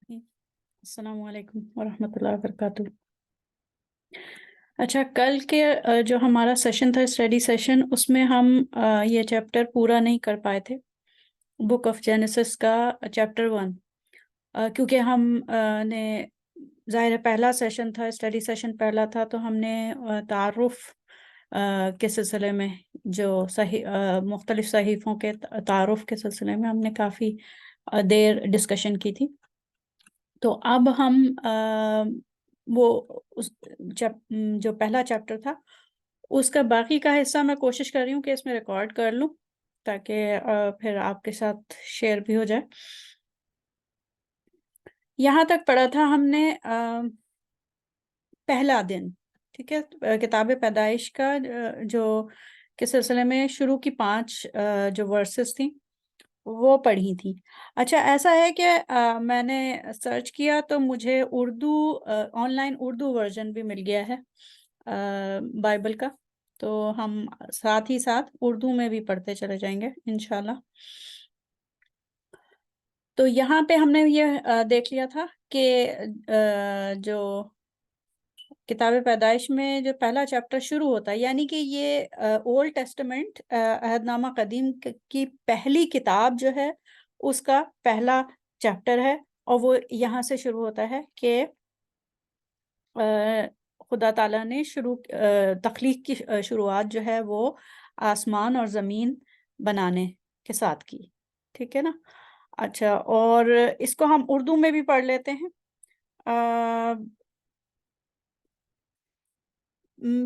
السلام علیکم ورحمۃ اللہ وبرکاتہ۔ اچھا، کل کے جو ہمارا سیشن تھا اسٹڈی سیشن، اس میں ہم یہ چیپٹر پورا نہیں کر پائے تھے، بک آف جینیسس کا چیپٹر 1، کیونکہ ہم نے ظاہر پہلا سیشن تھا، اسٹڈی سیشن پہلا تھا، تو ہم نے تعارف کے سلسلے میں جو مختلف صحیفوں کے تعارف کے سلسلے میں ہم نے کافی دیر ڈسکشن کی تھی۔ تو اب ہم وہ جو پہلا چیپٹر تھا اس کا باقی کا حصہ میں کوشش کر رہی ہوں کہ اس میں ریکارڈ کر لوں تاکہ پھر آپ کے ساتھ شیئر بھی ہو جائے۔ یہاں تک پڑھا تھا ہم نے پہلا دن، ٹھیک ہے، کتاب پیدائش کا جو کے سلسلے میں شروع کی 5 جو ورسز تھیں وہ پڑھی تھی۔ اچھا، ایسا ہے کہ میں نے سرچ کیا تو مجھے Urdu on line Urdu version بھی مل گیا ہے بائبل کا، تو ہم ساتھ ہی ساتھ اردو میں بھی پڑھتے چلے جائیں گے انشاءاللہ۔ تو یہاں پہ ہم نے یہ دیکھ لیا تھا کہ جو کتاب پیدائش میں جو پہلا چیپٹر شروع ہوتا ہے، یعنی کہ یہ اولڈ ٹیسٹمنٹ عہد نامہ قدیم کی پہلی کتاب جو ہے اس کا پہلا چیپٹر ہے، اور وہ یہاں سے شروع ہوتا ہے کہ خدا تعالیٰ نے تخلیق کی شروعات جو ہے وہ آسمان اور زمین بنانے کے ساتھ کی، ٹھیک ہے نا۔ اچھا، اور اس کو ہم اردو میں بھی پڑھ لیتے ہیں۔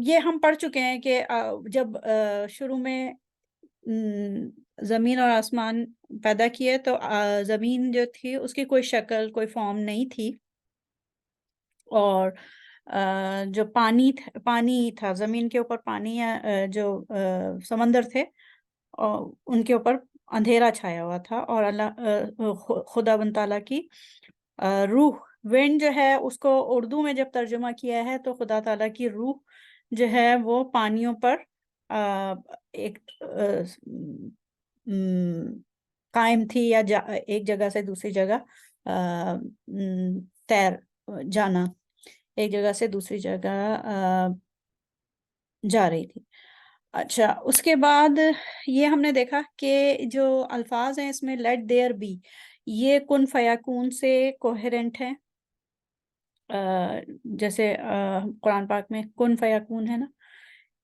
یہ ہم پڑھ چکے ہیں کہ جب شروع میں زمین اور آسمان پیدا کیے تو زمین جو تھی اس کی کوئی شکل، کوئی فارم نہیں تھی، اور جو پانی تھا، زمین کے اوپر پانی، جو سمندر تھے ان کے اوپر اندھیرا چھایا ہوا تھا، اور خدا بن تعالیٰ کی روح، ونڈ جو ہے اس کو اردو میں جب ترجمہ کیا ہے تو خدا تعالیٰ کی روح جو ہے وہ پانیوں پر ایک قائم تھی، یا ایک جگہ سے دوسری جگہ تیر جانا، ایک جگہ سے دوسری جگہ جا رہی تھی۔ اچھا، اس کے بعد یہ ہم نے دیکھا کہ جو الفاظ ہیں اس میں لیٹ دیئر بی، یہ کن فیکون سے کوہرنٹ ہیں، جیسے قرآن پاک میں کن فیکون ہے نا،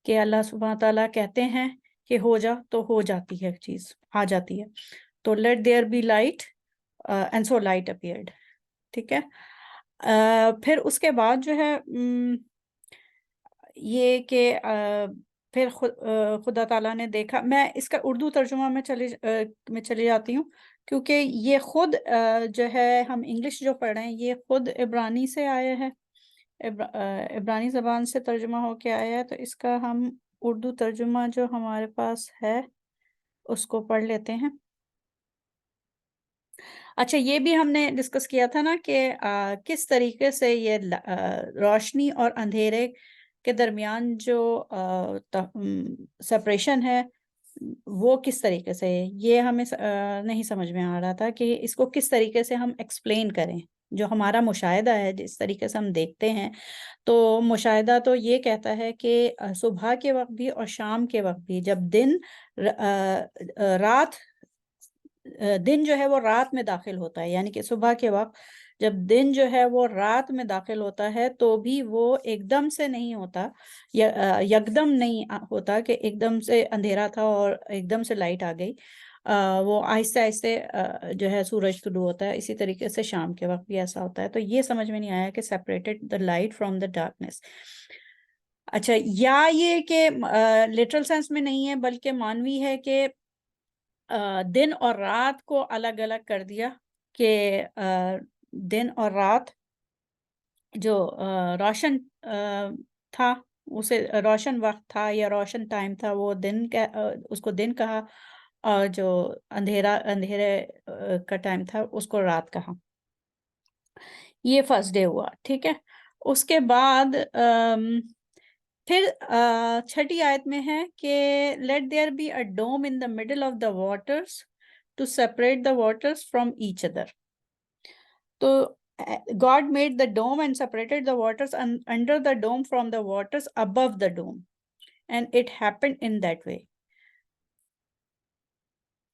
کہ اللہ سبحانہ تعالیٰ کہتے ہیں کہ ہو جا تو ہو جاتی ہے، چیز آ جاتی ہے۔ تو let there be light and so light appeared, ٹھیک ہے۔ پھر اس کے بعد جو ہے یہ کہ پھر خدا تعالیٰ نے دیکھا، میں اس کا اردو ترجمہ میں چلی جاتی ہوں، کیونکہ یہ خود جو ہے ہم انگلش جو پڑھ رہے ہیں یہ خود عبرانی سے آیا ہے، عبرانی زبان سے ترجمہ ہو کے آیا ہے، تو اس کا ہم اردو ترجمہ جو ہمارے پاس ہے اس کو پڑھ لیتے ہیں۔ اچھا، یہ بھی ہم نے ڈسکس کیا تھا نا کہ کس طریقے سے یہ روشنی اور اندھیرے کے درمیان جو سپریشن ہے وہ کس طریقے سے، یہ ہمیں نہیں سمجھ میں آ رہا تھا کہ اس کو کس طریقے سے ہم ایکسپلین کریں۔ جو ہمارا مشاہدہ ہے، جس طریقے سے ہم دیکھتے ہیں، تو مشاہدہ تو یہ کہتا ہے کہ صبح کے وقت بھی اور شام کے وقت بھی، جب دن جو ہے وہ رات میں داخل ہوتا ہے، یعنی کہ صبح کے وقت جب دن جو ہے وہ رات میں داخل ہوتا ہے تو بھی وہ ایک دم سے نہیں ہوتا، یکدم نہیں ہوتا کہ ایک دم سے اندھیرا تھا اور ایک دم سے لائٹ آ گئی، وہ آہستہ آہستہ جو ہے سورج طلوع ہوتا ہے۔ اسی طریقے سے شام کے وقت بھی ایسا ہوتا ہے، تو یہ سمجھ میں نہیں آیا کہ separated the light from the darkness. اچھا، یا یہ کہ لٹرل سینس میں نہیں ہے بلکہ معنوی ہے کہ دن اور رات کو الگ الگ کر دیا، کہ دن اور رات جو روشن تھا، اسے روشن وقت تھا یا روشن ٹائم تھا، وہ اس کو دن کہا، اور جو اندھیرے کا ٹائم تھا اس کو رات کہا۔ یہ فرسٹ ڈے ہوا، ٹھیک ہے۔ اس کے بعد پھر چھٹی آیت میں ہے کہ let there be a dome in the middle of the waters to separate the waters from each other. تو God made the dome and separated the waters under the dome from the waters above the dome, and it happened in that way.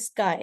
sky.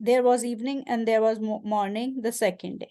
There was evening and there was morning the second day.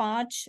5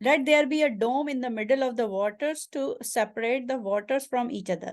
let there be a dome in the middle of the waters to separate the waters from each other.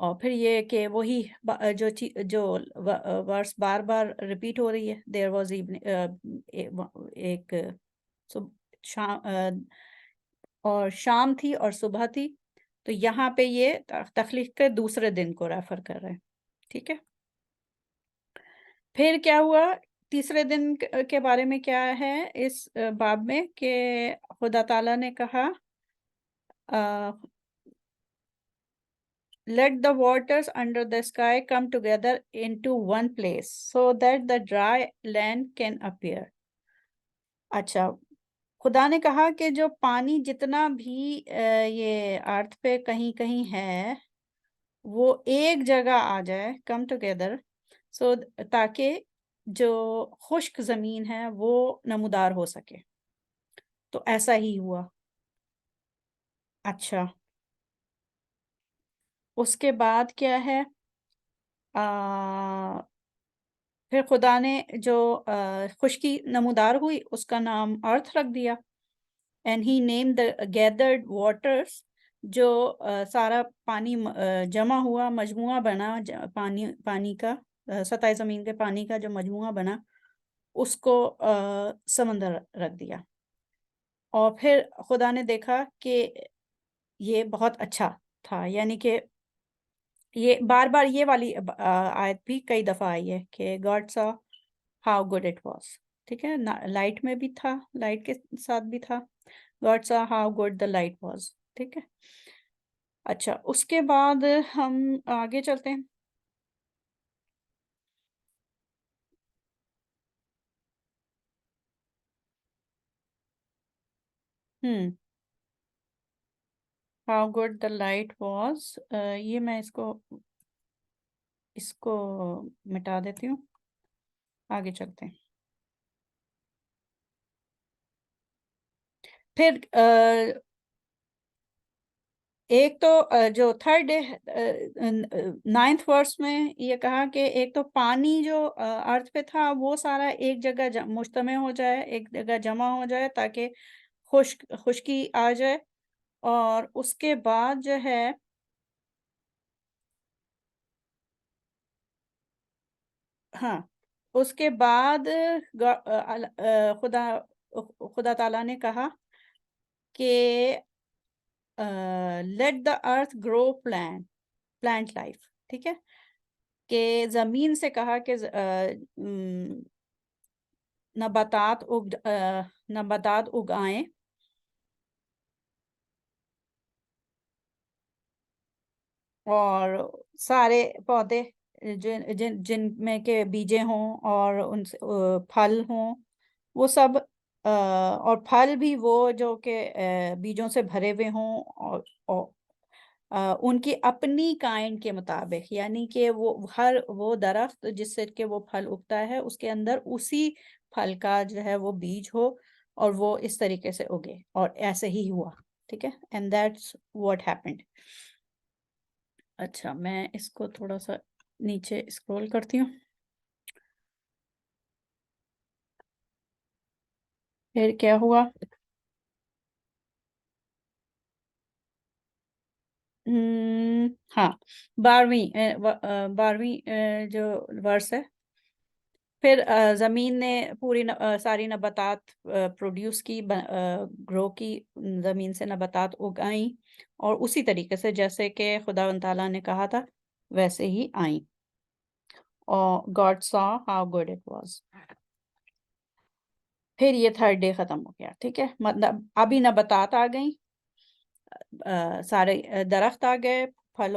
اور پھر یہ کہ وہی جو ورس بار بار repeat ہو رہی ہے. There was ایک شام اور شام تھی اور صبح تھی. تو یہاں پہ یہ تخلیق کے دوسرے دن کو ریفر کر رہے ہیں. ٹھیک ہے. پھر کیا ہوا تیسرے دن کے بارے میں کیا ہے اس باب میں کہ خدا تعالیٰ نے کہا let the waters under the sky come together into one place so that the dry land can appear. اچھا خدا نے کہا کہ جو پانی جتنا بھی یہ ارتھ پہ کہیں کہیں ہے وہ ایک جگہ آ جائے come together so تاکہ جو خشک زمین ہے وہ نمودار ہو سکے. تو ایسا ہی ہوا. اچھا اس کے بعد کیا ہے پھر خدا نے جو خشکی نمودار ہوئی اس کا نام ارتھ رکھ دیا. And he name the gathered waters جو سارا پانی جمع ہوا مجموعہ بنا پانی کا سطح زمین کے پانی کا جو مجموعہ بنا اس کو سمندر رکھ دیا. اور پھر خدا نے دیکھا کہ یہ بہت اچھا تھا. یعنی کہ یہ بار بار یہ والی آیت بھی کئی دفعہ آئی ہے کہ God saw how good it was. ٹھیک ہے. لائٹ میں بھی تھا لائٹ کے ساتھ بھی تھا God saw how good the light was. ٹھیک ہے. اچھا اس کے بعد ہم آگے چلتے ہیں. How good the light was. یہ میں اس کو مٹا دیتی ہوں. آگے چلتے ہیں. پھر ایک تو جو تھرڈ ڈے 9th ورس میں یہ کہا کہ ایک تو پانی جو ارتھ پہ تھا وہ سارا ایک جگہ مجتمع ہو جائے ایک جگہ جمع ہو جائے تاکہ خشکی آ جائے. اور اس کے بعد جو ہے ہاں اس کے بعد خدا تعالیٰ نے کہا کہ let the earth grow plant life. ٹھیک ہے. کہ زمین سے کہا کہ نباتات اگائیں اور سارے پودے جن میں کے بیجیں ہوں اور ان سے پھل ہوں وہ سب اور پھل بھی وہ جو کہ بیجوں سے بھرے ہوئے ہوں اور ان کی اپنی کائنڈ کے مطابق. یعنی کہ وہ درخت جس سے کہ وہ پھل اگتا ہے اس کے اندر اسی پھل کا جو ہے وہ بیج ہو اور وہ اس طریقے سے اگے. اور ایسے ہی ہوا. ٹھیک ہے. And that's what happened. اچھا میں اس کو تھوڑا سا نیچے اسکرول کرتی ہوں. پھر کیا ہوا ہاں 12ویں جو ورس ہے. پھر زمین نے پوری ساری نباتات پروڈیوس کی گرو کی زمین سے نباتات اگائیں اور اسی طریقے سے جیسے کہ خدا تعالیٰ نے کہا تھا ویسے ہی آئیں. اور God saw how good it was. پھر یہ تھرڈ ڈے ختم ہو گیا. ٹھیک ہے. مطلب ابھی نباتات آ گئیں سارے درخت آ گئے پھل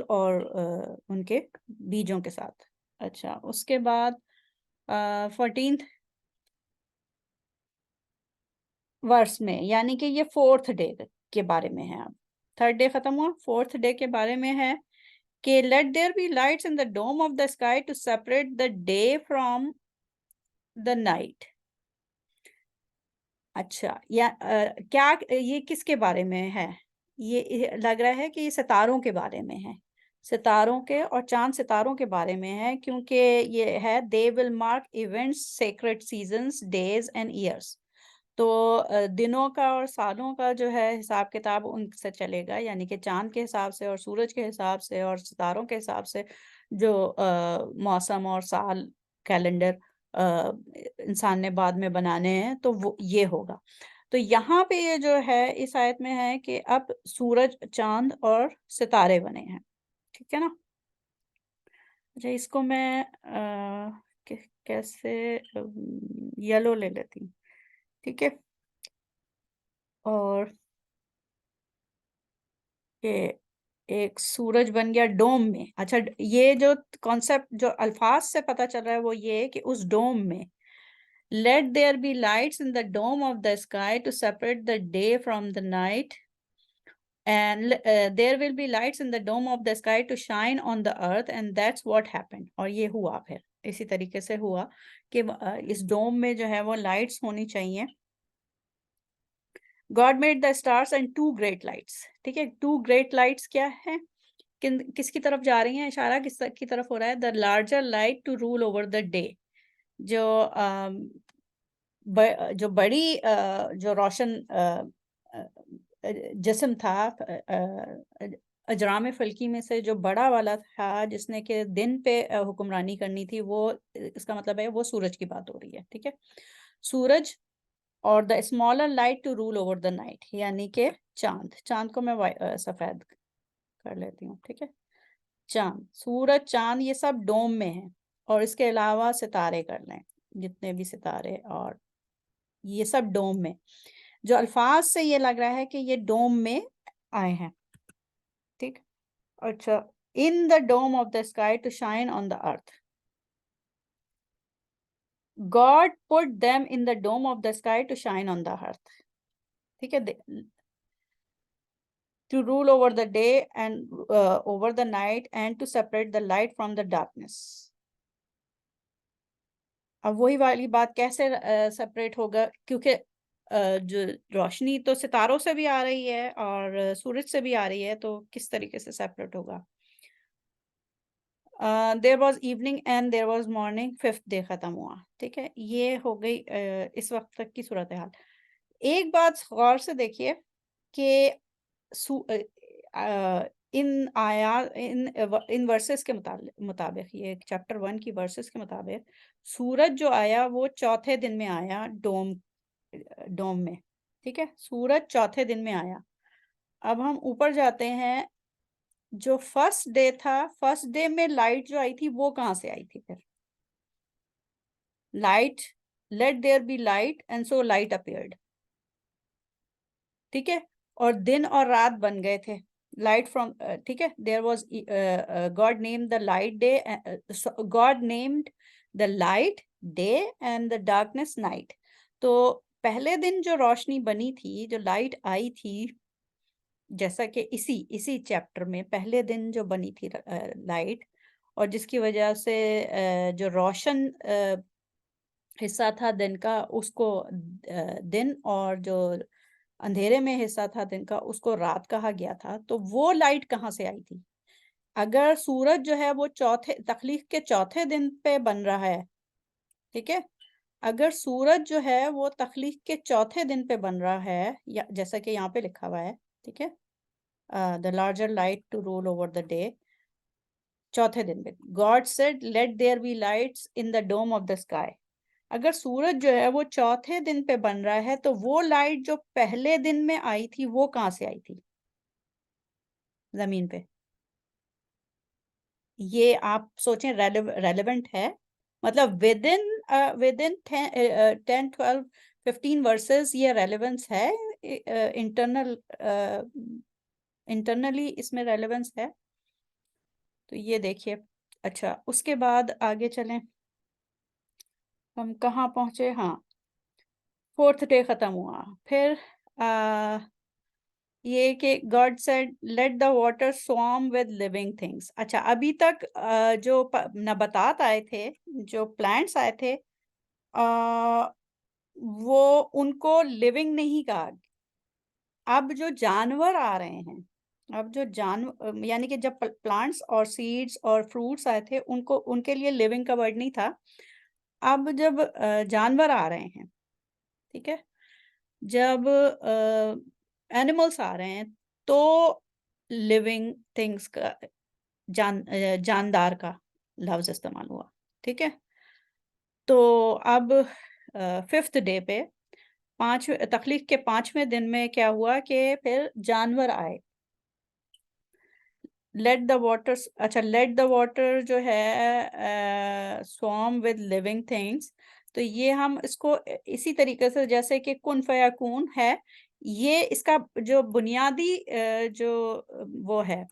اور ان کے بیجوں کے ساتھ. اچھا اس کے بعد 14th ورس میں یعنی کہ یہ 4th ڈے کے بارے میں ہے. اب تھرڈ ڈے ختم ہوا 4th ڈے کے بارے میں ہے کہ let there be lights in the dome of the sky to separate the day from the night. اچھا کیا یہ کس کے بارے میں ہے؟ یہ لگ رہا ہے کہ یہ ستاروں کے بارے میں ہے. ستاروں کے اور چاند ستاروں کے بارے میں ہے کیونکہ یہ ہے they will mark events sacred seasons days and years. تو دنوں کا اور سالوں کا جو ہے حساب کتاب ان سے چلے گا، یعنی کہ چاند کے حساب سے اور سورج کے حساب سے اور ستاروں کے حساب سے جو موسم اور سال کیلنڈر انسان نے بعد میں بنانے ہیں، تو وہ یہ ہوگا۔ تو یہاں پہ یہ جو ہے اس آیت میں ہے کہ اب سورج، چاند اور ستارے بنے ہیں، ٹھیک ہے نا۔ اچھا، اس کو میں کیسے یلو لے لیتی ہوں، ٹھیک ہے، اور کہ ایک سورج بن گیا ڈوم میں۔ اچھا، یہ جو کانسیپٹ جو الفاظ سے پتہ چل رہا ہے وہ یہ کہ اس ڈوم میں let there be lights in the dome of the sky to separate the day from the night and there will be lights in the dome of the sky to shine on the earth and that's what happened۔ اور یہ ہوا، پھر اسی طریقے سے ہوا کہ اس ڈوم میں جو ہے وہ لائٹس ہونی چاہیے۔ God made the stars and two great lights، ٹھیک ہے، two great lights کیا ہے، کس کی طرف جا رہی ہیں، اشارہ کس کی طرف ہو رہا ہے، the larger light to rule over the day، جو بڑی جو روشن جسم تھا اجرام فلکی میں سے جو بڑا والا تھا جس نے کہ دن پہ حکمرانی کرنی تھی، وہ اس کا مطلب ہے وہ سورج کی بات ہو رہی ہے، ٹھیک ہے، سورج، اور the smaller light to rule over the night، یعنی کہ چاند کو میں سفید کر لیتی ہوں، ٹھیک ہے، چاند، سورج، چاند، یہ سب ڈوم میں ہیں، اور اس کے علاوہ ستارے کر لیں، جتنے بھی ستارے، اور یہ سب ڈوم میں، جو الفاظ سے یہ لگ رہا ہے کہ یہ ڈوم میں آئے ہیں، ٹھیک۔ اچھا، in the dome of the sky to shine on the earth، God put them in the dome of the sky to shine on the earth، ٹھیک ہے، to rule over the day and over the night and to separate the light from the darkness۔ اب وہی والی بات کیسے separate ہوگا، کیونکہ جو روشنی تو ستاروں سے بھی آ رہی ہے اور سورج سے بھی آ رہی ہے، تو کس طریقے سے سپریٹ ہوگا۔ there was evening and there was morning، fifth day ختم ہوا، ٹھیک ہے، یہ ہو گئی اس وقت تک کی صورتحال۔ ایک بات غور سے دیکھیے کہ ان ورسز کے مطابق، یہ چیپٹر 1 کی ورسز کے مطابق، سورج جو آیا وہ چوتھے دن میں آیا ڈوم میں، ٹھیک ہے، سورج چوتھے دن میں آیا۔ اب ہم اوپر جاتے ہیں، جو فرسٹ ڈے تھا، فرسٹ ڈے میں لائٹ جو آئی تھی وہ کہاں سے آئی تھی، پھر light, let there be light and so light appeared، ٹھیک ہے، اور دن اور رات بن گئے تھے، light from ٹھیک ہے، there was God named the light day God named the light day and the darkness night۔ تو پہلے دن جو روشنی بنی تھی، جو لائٹ آئی تھی، جیسا کہ اسی چیپٹر میں پہلے دن جو بنی تھی لائٹ، اور جس کی وجہ سے جو روشن حصہ تھا دن کا اس کو دن، اور جو اندھیرے میں حصہ تھا دن کا اس کو رات کہا گیا تھا، تو وہ لائٹ کہاں سے آئی تھی؟ اگر سورج جو ہے وہ تخلیق کے چوتھے دن پہ بن رہا ہے، ٹھیک ہے، اگر سورج جو ہے وہ تخلیق کے چوتھے دن پہ بن رہا ہے، جیسا کہ یہاں پہ لکھا ہوا ہے، ٹھیک ہے، the larger light to rule over the day، چوتھے دن پہ God said let there be lights in the dome of the sky۔ اگر سورج جو ہے وہ چوتھے دن پہ بن رہا ہے تو وہ لائٹ جو پہلے دن میں آئی تھی وہ کہاں سے آئی تھی زمین پہ؟ یہ آپ سوچیں ریلیونٹ ہے، مطلب within 10 12 15 ورسز یہ ریلیونس ہے، انٹرنلی اس میں ریلیونس ہے، تو یہ دیکھیے۔ اچھا، اس کے بعد آگے چلیں، ہم کہاں پہنچے، ہاں، فورتھ ڈے ختم ہوا، پھر یہ کہ God said let the water swarm with living things۔ اچھا، ابھی تک جو نباتات آئے تھے، جو پلانٹس آئے تھے، وہ ان کو لیونگ نہیں کہا۔ اب جو جانور آ رہے ہیں، اب جو یعنی کہ جب پلانٹس اور سیڈز اور فروٹس آئے تھے ان کے لیے لیونگ کا ورڈ نہیں تھا، اب جب جانور آ رہے ہیں، ٹھیک ہے، جب اینیملس آ رہے ہیں تو لیونگ تھنگس کا جاندار کا لفظ استعمال ہوا. ٹھیک ہے. تو اب 5th ڈے پہ تخلیق کے 5ویں دن میں کیا ہوا کہ پھر جانور آئے. لیٹ دا واٹر جو ہے سوارم ود لیونگ تھنگس. تو یہ ہم اس کو اسی طریقے سے جیسے کہ کن فیکون ہے، یہ اس کا جو بنیادی جو وہ ہے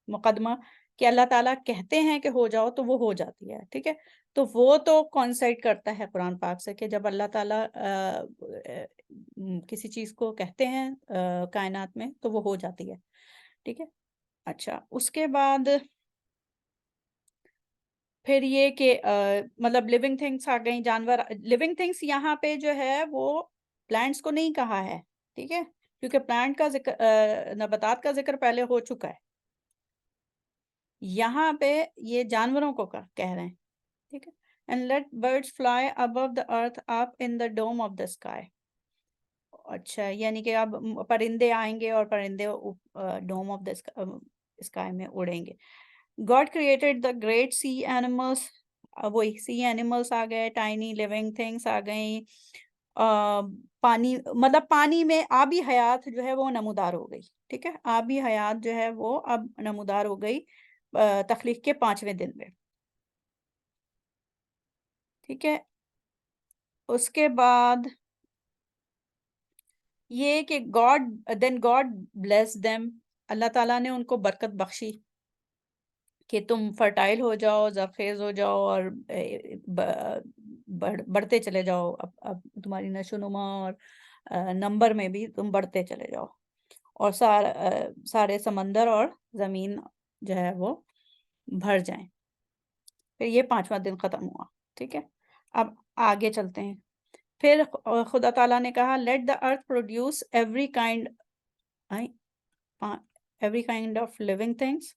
مقدمہ کہ اللہ تعالیٰ کہتے ہیں کہ ہو جاؤ تو وہ ہو جاتی ہے. ٹھیک ہے. تو وہ تو کونسائڈ کرتا ہے قرآن پاک سے کہ جب اللہ تعالیٰ کسی چیز کو کہتے ہیں کائنات میں تو وہ ہو جاتی ہے. ٹھیک ہے. اچھا، اس کے بعد پھر یہ کہ مطلب لیونگ تھنگس آ گئیں، جانور. لیونگ تھنگس یہاں پہ جو ہے وہ پلانٹس کو نہیں کہا ہے. ٹھیک ہے. کیونکہ پلانٹ کا ذکر نباتات کا ذکر پہلے ہو چکا ہے. یہاں پہ یہ جانوروں کو کہہ رہے ہیں. ٹھیک ہے. And let birds fly above the earth up in the dome of the sky. اچھا، یعنی کہ اب پرندے آئیں گے اور پرندے ڈوم آف دا اسکائی میں اڑیں گے. God created the great sea animals. وہی سی اینیملس آ گئے، ٹائنی لیونگ تھنگس آ گئیں. پانی مطلب پانی میں آبی حیات جو ہے وہ نمودار ہو گئی. ٹھیک ہے. آبی حیات جو ہے وہ اب نمودار ہو گئی تخلیق کے 5ویں دن میں. ٹھیک ہے. اس کے بعد یہ کہ God bless them. اللہ تعالیٰ نے ان کو برکت بخشی کہ تم فرٹائل ہو جاؤ، زرخیز ہو جاؤ اور بڑھتے چلے جاؤ. اب تمہاری نشو و نما اور نمبر میں بھی تم بڑھتے چلے جاؤ اور سارے سمندر اور زمین جو ہے وہ بھر جائیں. پھر یہ 5واں دن ختم ہوا. ٹھیک ہے. اب آگے چلتے ہیں. پھر خدا تعالیٰ نے کہا let the earth produce every kind of living things.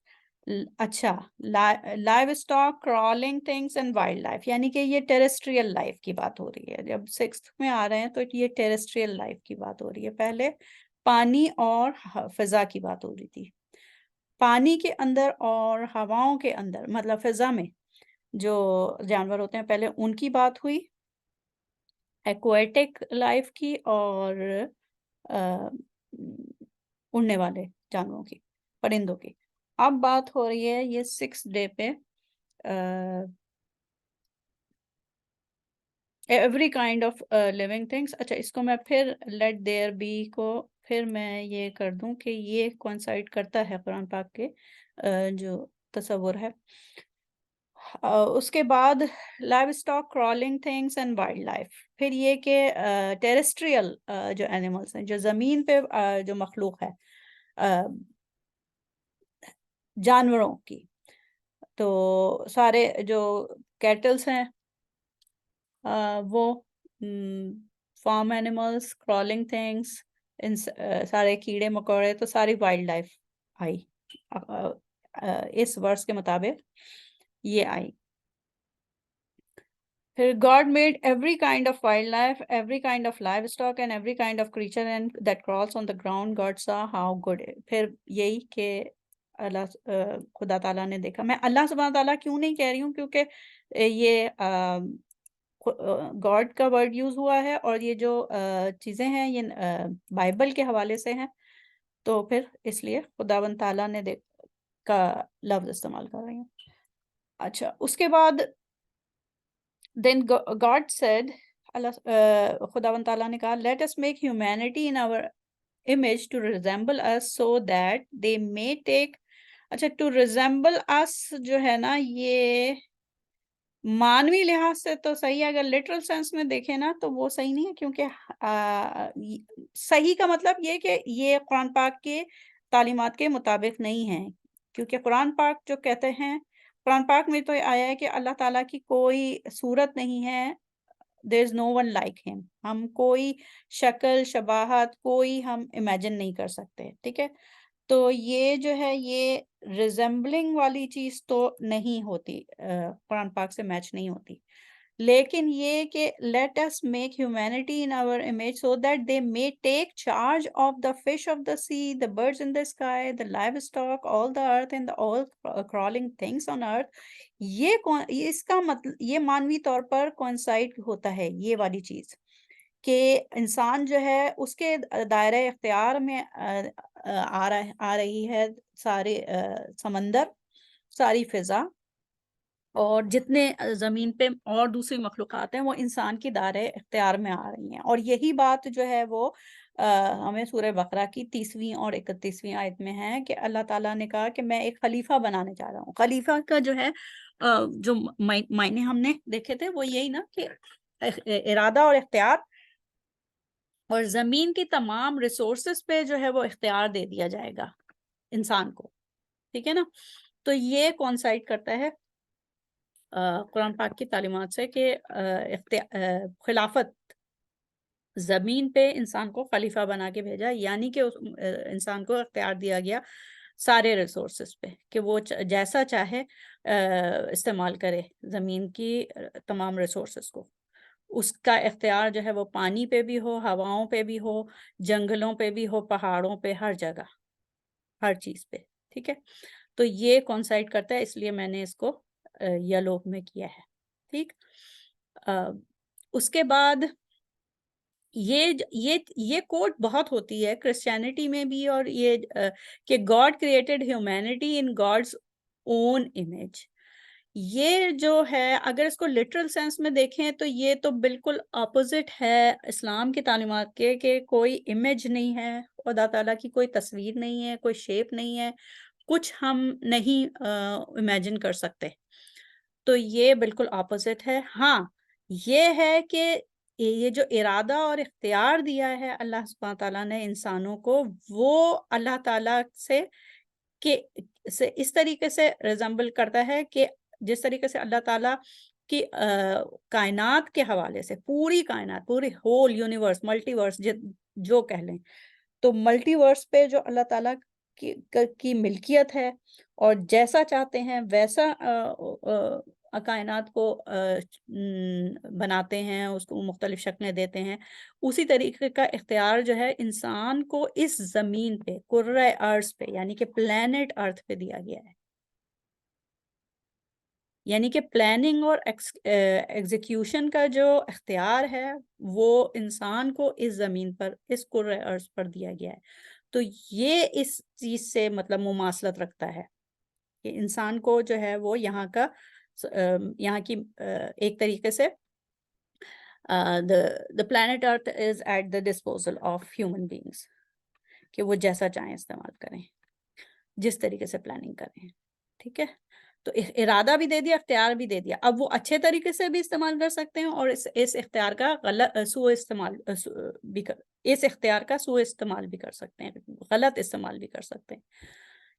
اچھا، livestock, crawling things and wildlife, یعنی کہ یہ ٹیریسٹریل لائف کی بات ہو رہی ہے. جب 6th میں آ رہے ہیں تو یہ ٹیریسٹریل لائف کی بات ہو رہی ہے. پہلے پانی اور فضا کی بات ہو رہی تھی. پانی کے اندر اور ہواؤں کے اندر مطلب فضا میں جو جانور ہوتے ہیں پہلے ان کی بات ہوئی، ایکویٹک لائف کی اور اڑنے والے جانوروں کی، پرندوں کی. اب بات ہو رہی ہے یہ 6th ڈے پہ every kind of living things. اچھا، اس کو میں پھر لیٹ دیئر بی کو پھر میں یہ کر دوں کہ یہ کوانسائڈ کرتا ہے قرآن پاک کے جو تصور ہے. اس کے بعد livestock, crawling things and wildlife. پھر یہ کہ ٹیریسٹریل جو اینیملس ہیں، جو زمین پہ جو مخلوق ہے جانوروں کی، تو سارے جو کیٹلس ہیں وہ فارم اینیملس، کرالنگ تھنگس، سارے کیڑے مکوڑے، تو ساری وائلڈ لائف آئی. اس ورس کے مطابق یہ آئی. پھر God made every kind of wildlife, every kind of livestock and every kind of creature and that crawls on the ground. God saw how good it. پھر یہی کہ خدا تعالیٰ نے دیکھا. میں اللہ سبحانہ تعالیٰ کیوں نہیں کہہ رہی ہوں کیونکہ یہ گاڈ کا ورڈ یوز ہوا ہے اور یہ جو چیزیں ہیں یہ بائبل کے حوالے سے ہیں، تو پھر اس لیے خداوند تعالیٰ نے کا لفظ استعمال کر رہی ہوں. اچھا، اس کے بعد then God said, خداوند تعالیٰ نے کہا let us make humanity in our image to resemble us so that they may take. اچھا، to resemble us جو ہے نا یہ مانوی لحاظ سے تو صحیح ہے، اگر لٹرل سینس میں دیکھیں نا تو وہ صحیح نہیں ہے، کیونکہ صحیح کا مطلب یہ کہ یہ قرآن پاک کے تعلیمات کے مطابق نہیں ہے. کیونکہ قرآن پاک جو کہتے ہیں، قرآن پاک میں تو آیا ہے کہ اللہ تعالیٰ کی کوئی صورت نہیں ہے، there is no one like him. ہم کوئی شکل شباہت کوئی ہم امیجن نہیں کر سکتے. ٹھیک ہے. تو یہ جو ہے یہ ریزمبلنگ والی چیز تو نہیں ہوتی، قرآن پاک سے میچ نہیں ہوتی. لیکن یہ کہ let us make humanity in our image so that they may take charge of the fish of the sea, the birds in the sky, the livestock, all the earth and the all crawling things on earth. یہ اس کا مطلب یہ مانوی طور پر کوانسائڈ ہوتا ہے یہ والی چیز کہ انسان جو ہے اس کے دائرہ اختیار میں آ رہی ہے سارے سمندر، ساری فضا، اور جتنے زمین پہ اور دوسری مخلوقات ہیں وہ انسان کی دائرہ اختیار میں آ رہی ہیں. اور یہی بات جو ہے وہ ہمیں سورہ بقرہ کی 30ویں اور 31ویں آیت میں ہے کہ اللہ تعالیٰ نے کہا کہ میں ایک خلیفہ بنانے جا رہا ہوں. خلیفہ کا جو ہے جو معنی ہم نے دیکھے تھے وہ یہی نا کہ ارادہ اور اختیار، اور زمین کی تمام ریسورسز پہ جو ہے وہ اختیار دے دیا جائے گا انسان کو. ٹھیک ہے نا. تو یہ کونسائڈ کرتا ہے قرآن پاک کی تعلیمات سے کہ خلافت زمین پہ انسان کو خلیفہ بنا کے بھیجا، یعنی کہ انسان کو اختیار دیا گیا سارے ریسورسز پہ کہ وہ جیسا چاہے استعمال کرے زمین کی تمام ریسورسز کو. اس کا اختیار جو ہے وہ پانی پہ بھی ہو، ہواؤں پہ بھی ہو، جنگلوں پہ بھی ہو، پہاڑوں پہ، ہر جگہ، ہر چیز پہ. ٹھیک ہے. تو یہ کونسائڈ کرتا ہے، اس لیے میں نے اس کو یلو میں کیا ہے. ٹھیک. اس کے بعد یہ کوٹ بہت ہوتی ہے کرسچینٹی میں بھی، اور یہ کہ God created humanity in God's own image. یہ جو ہے اگر اس کو لٹرل سینس میں دیکھیں تو یہ تو بالکل اپوزٹ ہے اسلام کی تعلیمات کے کہ کوئی امیج نہیں ہے، خدا تعالیٰ کی کوئی تصویر نہیں ہے، کوئی شیپ نہیں ہے، کچھ ہم نہیں امیجن کر سکتے. تو یہ بالکل اپوزٹ ہے. ہاں یہ ہے کہ یہ جو ارادہ اور اختیار دیا ہے اللہ سبحانہ تعالیٰ نے انسانوں کو، وہ اللہ تعالیٰ سے اس طریقے سے ریزمبل کرتا ہے کہ جس طریقے سے اللہ تعالیٰ کی کائنات کے حوالے سے، پوری کائنات، پوری ہول یونیورس، ملٹی ورس جو کہہ لیں، تو ملٹی ورس پہ جو اللہ تعالیٰ کی ملکیت ہے اور جیسا چاہتے ہیں ویسا کائنات کو بناتے ہیں، اس کو مختلف شکلیں دیتے ہیں، اسی طریقے کا اختیار جو ہے انسان کو اس زمین پہ، کرۂ ارض پہ، یعنی کہ پلانٹ ارتھ پہ دیا گیا ہے. یعنی کہ پلاننگ اور ایگزیکیوشن کا جو اختیار ہے وہ انسان کو اس زمین پر، اس کرۂ ارض پر دیا گیا ہے. تو یہ اس چیز سے مطلب مماثلت رکھتا ہے کہ انسان کو جو ہے وہ یہاں کی ایک طریقے سے the planet earth is at the disposal of human beings کہ وہ جیسا چاہیں استعمال کریں، جس طریقے سے پلاننگ کریں. ٹھیک ہے. تو ارادہ بھی دے دیا، اختیار بھی دے دیا. اب وہ اچھے طریقے سے بھی استعمال کر سکتے ہیں اور اس اختیار کا اس اختیار کا سوء استعمال بھی کر سکتے ہیں، غلط استعمال بھی کر سکتے ہیں،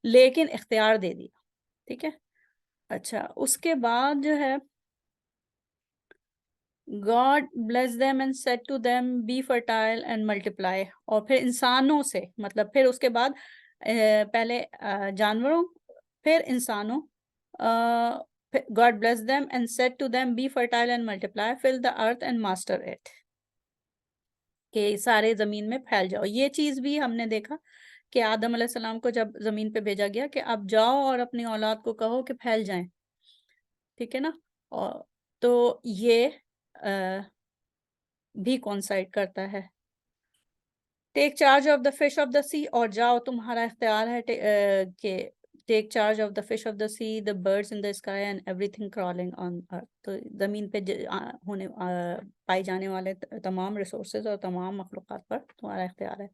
لیکن اختیار دے دیا. ٹھیک ہے. اچھا اس کے بعد جو ہے God bless them and said to them be fertile and multiply. اور پھر انسانوں سے مطلب پھر اس کے بعد پہلے جانوروں پھر انسانوں. God bless them and said to them be fertile and multiply, fill the earth and master it. کہ سارے زمین میں پھیل جاؤ. یہ چیز بھی ہم نے دیکھا کہ آدم علیہ السلام کو جب زمین پہ بھیجا گیا کہ اب جاؤ اور اپنی اولاد کو کہو کہ پھیل جائیں. ٹھیک ہے نا. تو یہ بھی کونسائڈ کرتا ہے. Take charge of the fish of the sea, اور جاؤ تمہارا اختیار ہے کہ take charge of the fish of the sea, the birds in the sky and everything crawling on earth. تو زمین پہ پائی جانے والے تمام ریسورسز اور تمام مخلوقات پر تمہارا اختیار ہے.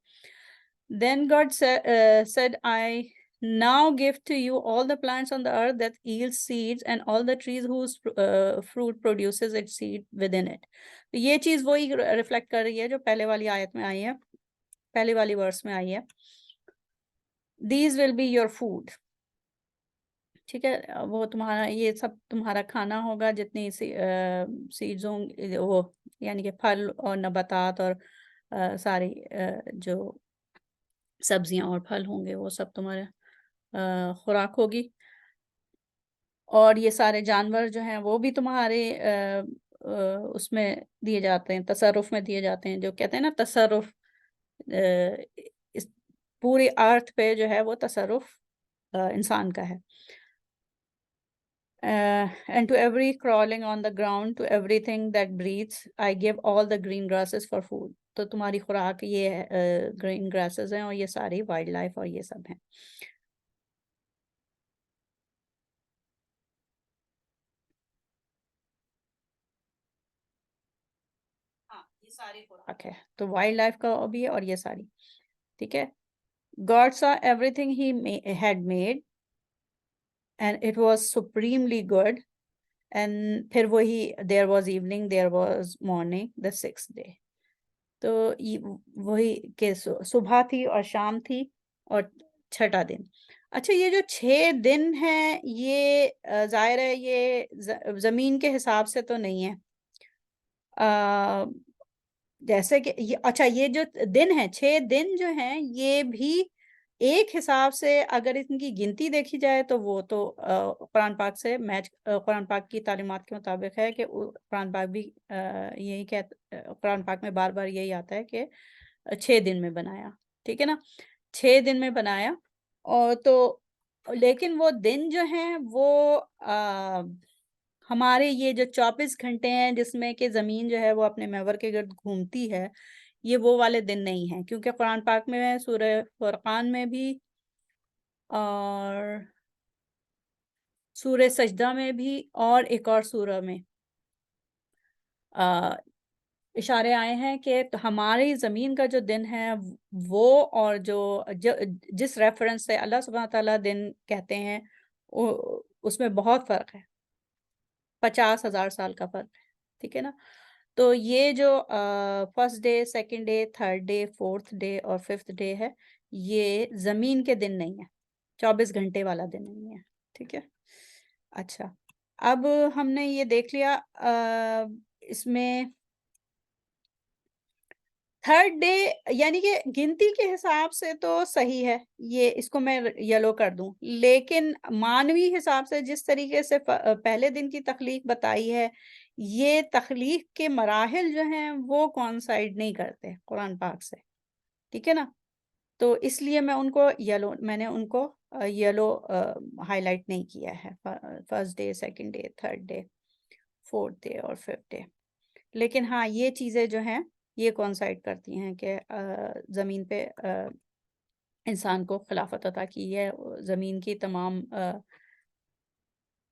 Then God said, I now give to you all the plants on the earth that yield seeds and all the trees whose fruit produces its seed within it. تو یہ چیز وہی ریفلیکٹ کر رہی ہے جو پہلے والی آیت میں آئی ہے، پہلے والی ورس میں آئی ہے. These will be your food. ٹھیک ہے. وہ تمہارا، یہ سب تمہارا کھانا ہوگا، جتنی سیڈز ہوں وہ یعنی کہ پھل اور نباتات اور ساری جو سبزیاں اور پھل ہوں گے وہ سب تمہارے خوراک ہوگی. اور یہ سارے جانور جو ہیں وہ بھی تمہارے اس میں دیے جاتے ہیں، تصرف میں دیے جاتے ہیں، جو کہتے ہیں نا تصرف، اس پوری ارتھ پہ جو ہے وہ تصرف انسان کا ہے. And to every crawling on the ground, to everything that breathes, I give all the green grasses for food. تو تمہاری خوراک یہ گرین گراسز ہیں، اور یہ ساری وائلڈ لائف اور یہ سب ہیں. ہاں یہ ساری خوراک ہے، تو وائلڈ لائف کا بھی ہے اور یہ ساری. ٹھیک ہے. God saw everything he had made and it was supremely good. And پھر وہی there was evening, there was morning, the sixth day. تو وہی کہ صبح تھی اور شام تھی اور چھٹا دن. اچھا یہ جو 6 دن ہیں یہ ظاہر ہے یہ زمین کے حساب سے تو نہیں ہے. جیسے کہ اچھا یہ جو دن ہیں 6 دن جو ہیں یہ بھی ایک حساب سے اگر ان کی گنتی دیکھی جائے تو وہ تو قرآن پاک سے قرآن پاک کی تعلیمات کے مطابق ہے کہ قرآن پاک بھی یہی قرآن پاک میں بار بار یہی آتا ہے کہ 6 دن میں بنایا. ٹھیک ہے نا، 6 دن میں بنایا. اور تو لیکن وہ دن جو ہیں وہ ہمارے یہ جو 24 گھنٹے ہیں جس میں کہ زمین جو ہے وہ اپنے محور کے گرد گھومتی ہے، یہ وہ والے دن نہیں ہیں. کیونکہ قرآن پاک میں سورہ فرقان میں بھی اور سورہ سجدہ میں بھی اور ایک اور سورہ میں اشارے آئے ہیں کہ ہماری زمین کا جو دن ہے وہ اور جس ریفرنس سے اللہ سبحانہ تعالیٰ دن کہتے ہیں اس میں بہت فرق ہے، 50,000 سال کا فرق ہے. ٹھیک ہے نا. تو یہ جو first day, second day, third day, fourth day اور ففتھ ڈے ہے، یہ زمین کے دن نہیں ہے، 24 گھنٹے والا دن نہیں ہے. ٹھیک ہے. اچھا اب ہم نے یہ دیکھ لیا. اس میں تھرڈ ڈے یعنی کہ گنتی کے حساب سے تو صحیح ہے، یہ اس کو میں یلو کر دوں، لیکن مانوی حساب سے جس طریقے سے پہلے دن کی تخلیق بتائی ہے، یہ تخلیق کے مراحل جو ہیں وہ کوانسائڈ نہیں کرتے قرآن پاک سے. ٹھیک ہے نا. تو اس لیے میں نے ان کو یلو ہائی لائٹ نہیں کیا ہے، first day, second day, third day, fourth day اور ففتھ ڈے. لیکن ہاں یہ چیزیں جو ہیں یہ کوانسائڈ کرتی ہیں کہ زمین پہ انسان کو خلافت عطا کی ہے، زمین کی تمام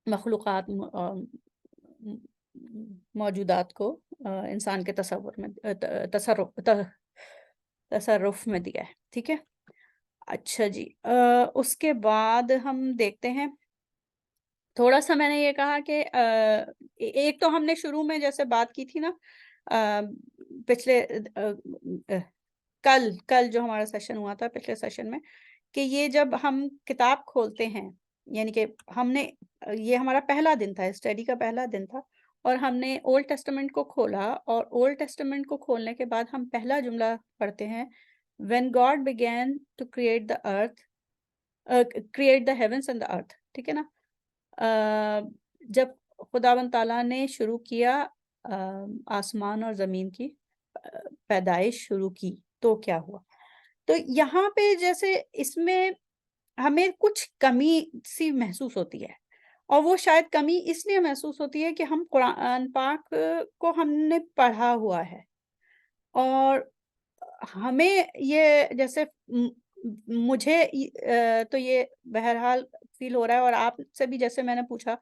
مخلوقات موجودات کو انسان کے تصرف میں دیا ہے. ٹھیک ہے. اچھا جی اس کے بعد ہم دیکھتے ہیں تھوڑا سا. میں نے یہ کہا کہ ایک تو ہم نے شروع میں جیسے بات کی تھی نا پچھلے کل جو ہمارا سیشن ہوا تھا پچھلے سیشن میں، کہ یہ جب ہم کتاب کھولتے ہیں، یعنی کہ ہم نے یہ ہمارا پہلا دن تھا، اسٹڈی کا پہلا دن تھا، اور ہم نے اولڈ ٹیسٹمنٹ کو کھولا، اور اولڈ ٹیسٹمنٹ کو کھولنے کے بعد ہم پہلا جملہ پڑھتے ہیں when God began to create the earth, create the heavens and the earth. ٹھیک ہے نا. جب خداوند تعالیٰ نے شروع کیا آسمان اور زمین کی پیدائش شروع کی تو کیا ہوا. تو یہاں پہ جیسے اس میں ہمیں کچھ کمی سی محسوس ہوتی ہے، اور وہ شاید کمی اس لیے محسوس ہوتی ہے کہ ہم قرآن پاک کو ہم نے پڑھا ہوا ہے، اور ہمیں یہ جیسے مجھے تو یہ بہرحال فیل ہو رہا ہے، اور آپ سے بھی جیسے میں نے پوچھا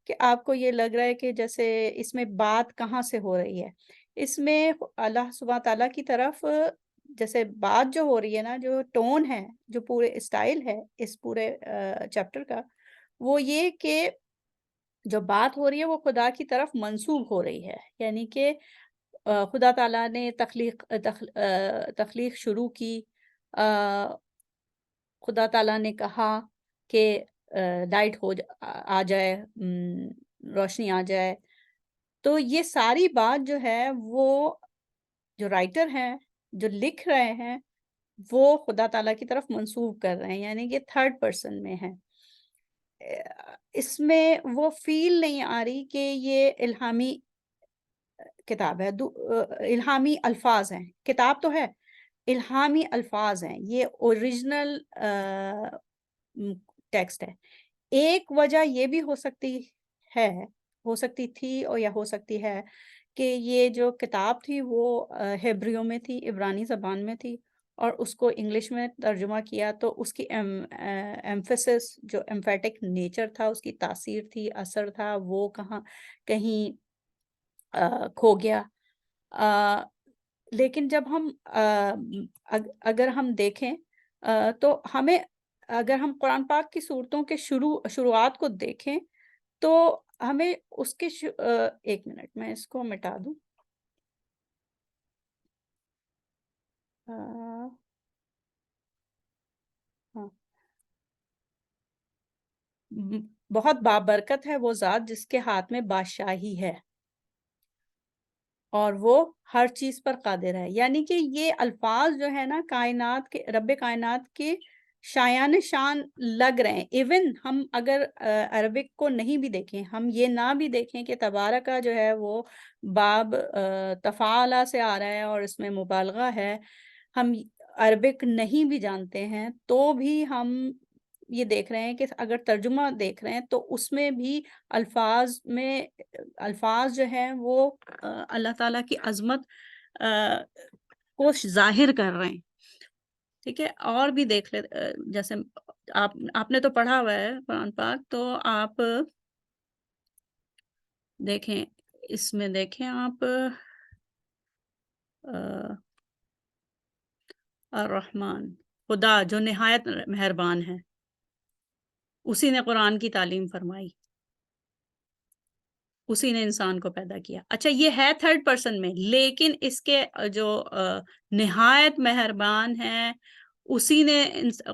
کہ آپ کو یہ لگ رہا ہے کہ جیسے اس میں بات کہاں سے ہو رہی ہے. اس میں اللہ سبحانہ تعالیٰ کی طرف جیسے بات جو ہو رہی ہے نا، جو ٹون ہے، جو پورے اسٹائل ہے اس پورے چیپٹر کا، وہ یہ کہ جو بات ہو رہی ہے وہ خدا کی طرف منسوب ہو رہی ہے. یعنی کہ خدا تعالیٰ نے تخلیق شروع کی، خدا تعالیٰ نے کہا کہ لائٹ آ جائے، روشنی آ جائے. تو یہ ساری بات جو ہے وہ جو رائٹر ہیں، جو لکھ رہے ہیں، وہ خدا تعالیٰ کی طرف منسوب کر رہے ہیں، یعنی کہ تھرڈ پرسن میں ہے. اس میں وہ فیل نہیں آ رہی کہ یہ الہامی کتاب ہے، الہامی الفاظ ہیں، کتاب تو ہے، الہامی الفاظ ہیں، یہ اوریجنل ٹیکسٹ ہے۔ ایک وجہ یہ بھی ہے، ہو سکتی تھی اور یا ہو سکتی ہے کہ یہ جو کتاب تھی وہ ہیبریو میں تھی، عبرانی زبان میں تھی، اور اس کو انگلش میں ترجمہ کیا تو اس کی ایمفیسس جو ایمفیٹک نیچر تھا، اس کی تاثیر تھی، اثر تھا، وہ کہیں کھو گیا۔ لیکن جب ہم اگر ہم دیکھیں تو ہمیں، اگر ہم قرآن پاک کی صورتوں کے شروعات کو دیکھیں تو ہمیں اس کے ایک منٹ میں اس کو مٹا دوں۔ ہاں، بہت بابرکت ہے وہ ذات جس کے ہاتھ میں بادشاہی ہے اور وہ ہر چیز پر قادر ہے۔ یعنی کہ یہ الفاظ جو ہے نا کائنات کے رب کائنات کے شایان شان لگ رہے ہیں۔ ایون ہم اگر عربک کو نہیں بھی دیکھیں، ہم یہ نہ بھی دیکھیں کہ تبارکہ جو ہے وہ باب تفاعلہ سے آ رہا ہے اور اس میں مبالغہ ہے، ہم عربک نہیں بھی جانتے ہیں تو بھی ہم یہ دیکھ رہے ہیں کہ اگر ترجمہ دیکھ رہے ہیں تو اس میں بھی الفاظ جو ہیں وہ اللہ تعالیٰ کی عظمت کو ظاہر کر رہے ہیں۔ ٹھیک ہے، اور بھی دیکھ لے، جیسے آپ نے تو پڑھا ہوا ہے قرآن پاک، تو آپ دیکھیں، اس میں دیکھیں آپ الرحمن، خدا جو نہایت مہربان ہے، اسی نے قرآن کی تعلیم فرمائی، اسی نے انسان کو پیدا کیا۔ اچھا، یہ ہے تھرڈ پرسن میں، لیکن اس کے جو نہایت مہربان ہے اسی نے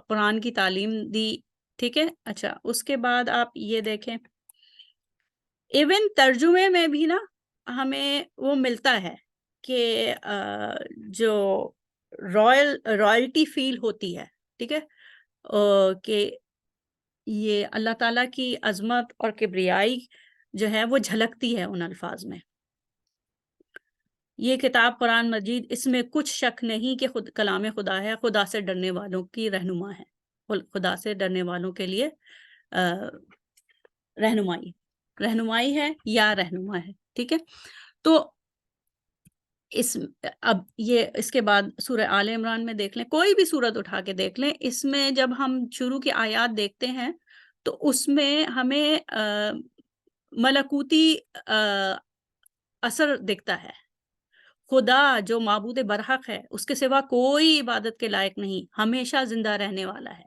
قرآن کی تعلیم دی۔ ٹھیک ہے، اچھا اس کے بعد آپ یہ دیکھیں، ایون ترجمے میں بھی نا ہمیں وہ ملتا ہے کہ جو رائلٹی فیل ہوتی ہے، ٹھیک ہے، کہ یہ اللہ تعالیٰ کی عظمت اور کبریائی جو ہے وہ جھلکتی ہے ان الفاظ میں۔ یہ کتاب قرآن مجید، اس میں کچھ شک نہیں کہ کلام خدا ہے، خدا سے ڈرنے والوں کی رہنما ہے، خدا سے ڈرنے والوں کے لیے رہنمائی ہے یا رہنما ہے۔ ٹھیک ہے، تو اب یہ اس کے بعد سورہ آل عمران میں دیکھ لیں، کوئی بھی سورت اٹھا کے دیکھ لیں، اس میں جب ہم شروع کی آیات دیکھتے ہیں تو اس میں ہمیں ملکوتی اثر دکھتا ہے۔ خدا جو معبود برحق ہے، اس کے سوا کوئی عبادت کے لائق نہیں، ہمیشہ زندہ رہنے والا ہے۔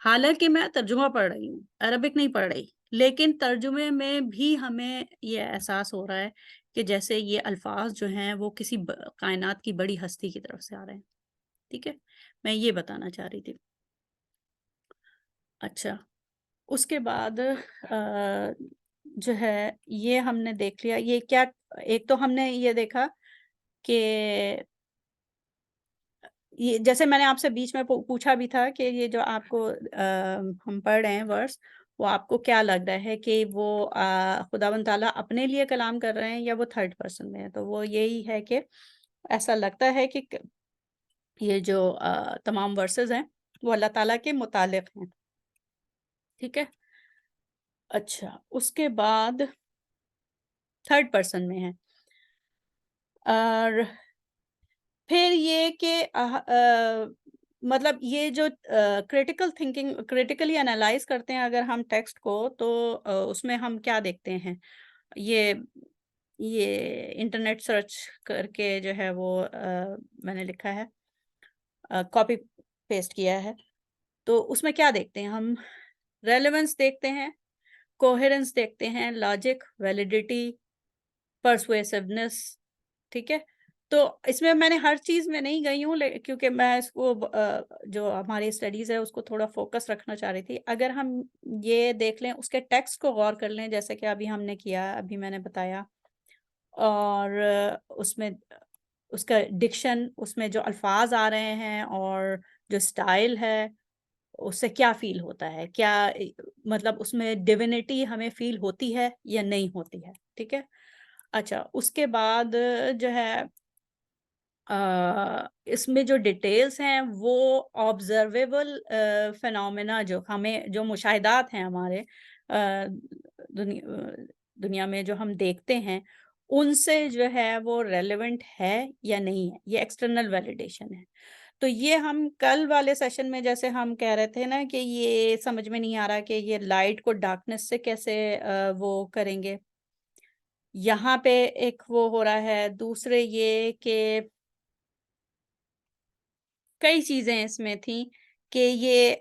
حالانکہ میں ترجمہ پڑھ رہی ہوں، عربک نہیں پڑھ رہی، لیکن ترجمے میں بھی ہمیں یہ احساس ہو رہا ہے کہ جیسے یہ الفاظ جو ہیں وہ کسی کائنات کی بڑی ہستی کی طرف سے آ رہے ہیں۔ ٹھیک ہے، میں یہ بتانا چاہ رہی تھی۔ اچھا، اس کے بعد جو ہے یہ ہم نے دیکھ لیا، یہ کیا، ایک تو ہم نے یہ دیکھا کہ یہ جیسے میں نے آپ سے بیچ میں پوچھا بھی تھا کہ یہ جو آپ کو ہم پڑھ رہے ہیں ورس، وہ آپ کو کیا لگ رہا ہے کہ وہ خداوند تعالیٰ اپنے لیے کلام کر رہے ہیں یا وہ تھرڈ پرسن میں ہے؟ تو وہ یہی ہے کہ ایسا لگتا ہے کہ یہ جو تمام ورسز ہیں وہ اللہ تعالیٰ کے متعلق ہیں۔ ٹھیک ہے، اچھا اس کے بعد تھرڈ پرسن میں ہے، اور پھر یہ کہ مطلب یہ جو کریٹیکلی انالائز کرتے ہیں اگر ہم ٹیکسٹ کو، تو اس میں ہم کیا دیکھتے ہیں، یہ انٹرنیٹ سرچ کر کے جو ہے وہ میں نے لکھا ہے، کاپی پیسٹ کیا ہے، تو اس میں کیا دیکھتے ہیں ہم؟ ریلیونس دیکھتے ہیں، کوہیرنس دیکھتے ہیں، لاجک، ویلیڈیٹی، پرسویسونیس۔ ٹھیک ہے، تو اس میں نے ہر چیز میں نہیں گئی ہوں کیونکہ میں اس کو جو ہماری اسٹڈیز ہے اس کو تھوڑا فوکس رکھنا چاہ رہی تھی۔ اگر ہم یہ دیکھ لیں، اس کے ٹیکسٹ کو غور کر لیں جیسے کہ ابھی ہم نے کیا، ابھی میں نے بتایا، اور اس میں اس کا ڈکشن، اس میں جو الفاظ آ رہے ہیں اور جو سٹائل ہے اس سے کیا فیل ہوتا ہے، کیا مطلب اس میں ڈیوینٹی ہمیں فیل ہوتی ہے یا نہیں ہوتی ہے۔ ٹھیک ہے، اچھا اس کے بعد جو ہے اس میں جو ڈیٹیلز ہیں وہ آبزرویبل فینومینا جو ہمیں جو مشاہدات ہیں ہمارے دنیا میں جو ہم دیکھتے ہیں ان سے جو ہے وہ ریلیونٹ ہے یا نہیں ہے، یہ ایکسٹرنل ویلیڈیشن ہے. تو یہ ہم کل والے سیشن میں جیسے ہم کہہ رہے تھے نا کہ یہ سمجھ میں نہیں آ رہا کہ یہ لائٹ کو ڈارکنیس سے کیسے وہ کریں گے. یہاں پہ ایک وہ ہو رہا ہے. دوسرے یہ کہ کئی چیزیں اس میں تھیں کہ یہ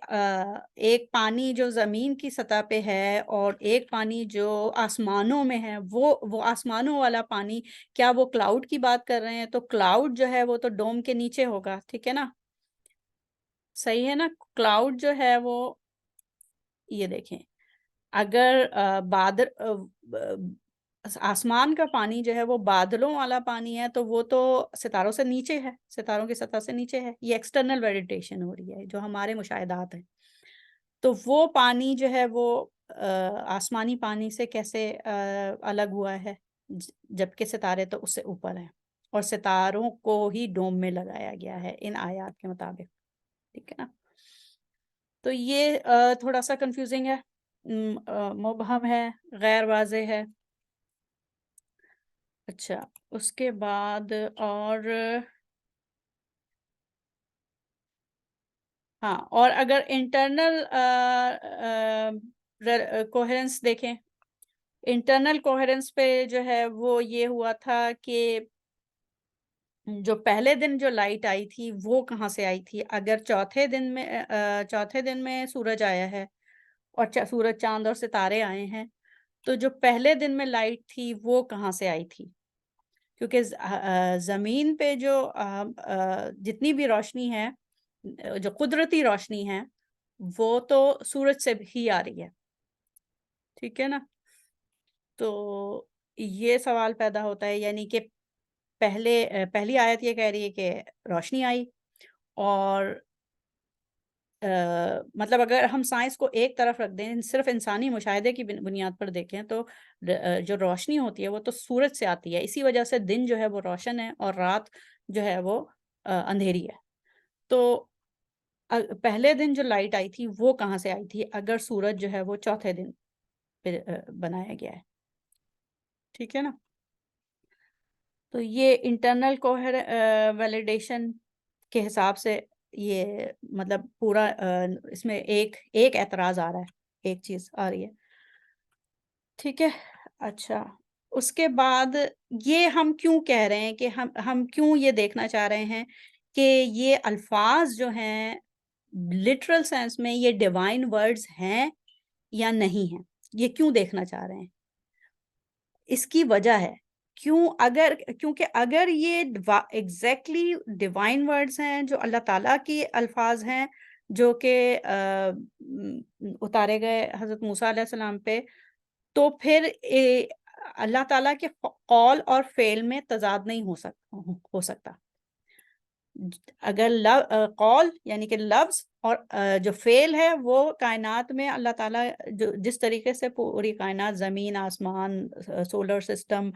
ایک پانی جو زمین کی سطح پہ ہے اور ایک پانی جو آسمانوں میں ہے، وہ آسمانوں والا پانی، کیا وہ کلاؤڈ کی بات کر رہے ہیں؟ تو کلاؤڈ جو ہے وہ تو ڈوم کے نیچے ہوگا، ٹھیک ہے نا؟ صحیح ہے نا؟ کلاؤڈ جو ہے وہ یہ دیکھیں، اگر بادل آسمان کا پانی جو ہے وہ بادلوں والا پانی ہے تو وہ تو ستاروں سے نیچے ہے، ستاروں کی سطح سے نیچے ہے. یہ ایکسٹرنل ویلیڈیشن ہو رہی ہے جو ہمارے مشاہدات ہیں. تو وہ پانی جو ہے وہ آسمانی پانی سے کیسے الگ ہوا ہے جبکہ ستارے تو اس سے اوپر ہیں اور ستاروں کو ہی ڈوم میں لگایا گیا ہے ان آیات کے مطابق، ٹھیک ہے نا؟ تو یہ تھوڑا سا کنفیوزنگ ہے، مبہم ہے، غیر واضح ہے. اچھا اس کے بعد اور ہاں، اور اگر انٹرنل کوہرنس دیکھیں، انٹرنل کوہرنس پہ جو ہے وہ یہ ہوا تھا کہ جو پہلے دن جو لائٹ آئی تھی وہ کہاں سے آئی تھی. اگر چوتھے دن میں سورج آیا ہے اور سورج، چاند اور ستارے آئے ہیں تو جو پہلے دن میں لائٹ تھی وہ کہاں سے آئی تھی؟ کیونکہ زمین پہ جو جتنی بھی روشنی ہے، جو قدرتی روشنی ہے، وہ تو سورج سے ہی آ رہی ہے، ٹھیک ہے نا؟ تو یہ سوال پیدا ہوتا ہے، یعنی کہ پہلی آیت یہ کہہ رہی ہے کہ روشنی آئی، اور مطلب اگر ہم سائنس کو ایک طرف رکھ دیں، صرف انسانی مشاہدے کی بنیاد پر دیکھیں تو جو روشنی ہوتی ہے وہ تو سورج سے آتی ہے. اسی وجہ سے دن جو ہے وہ روشن ہے اور رات جو ہے وہ اندھیری ہے. تو پہلے دن جو لائٹ آئی تھی وہ کہاں سے آئی تھی اگر سورج جو ہے وہ چوتھے دن پہ بنایا گیا ہے، ٹھیک ہے نا؟ تو یہ انٹرنل ویلیڈیشن کے حساب سے یہ مطلب پورا اس میں ایک اعتراض آ رہا ہے، ایک چیز آ رہی ہے، ٹھیک ہے. اچھا اس کے بعد یہ ہم کیوں کہہ رہے ہیں کہ ہم کیوں یہ دیکھنا چاہ رہے ہیں کہ یہ الفاظ جو ہیں لٹرل سینس میں یہ ڈیوائن ورڈز ہیں یا نہیں ہیں، یہ کیوں دیکھنا چاہ رہے ہیں؟ اس کی وجہ ہے کیونکہ اگر یہ ایگزیکٹلی ڈیوائن ورڈز ہیں، جو اللہ تعالیٰ کی الفاظ ہیں جو کہ اتارے گئے حضرت موسیٰ علیہ السلام پہ، تو پھر اللہ تعالیٰ کے قول اور فعل میں تضاد نہیں ہو سکتا. اگر قول یعنی کہ لفظ اور جو فعل ہے وہ کائنات میں اللہ تعالیٰ جس طریقے سے پوری کائنات، زمین، آسمان، سولر سسٹم،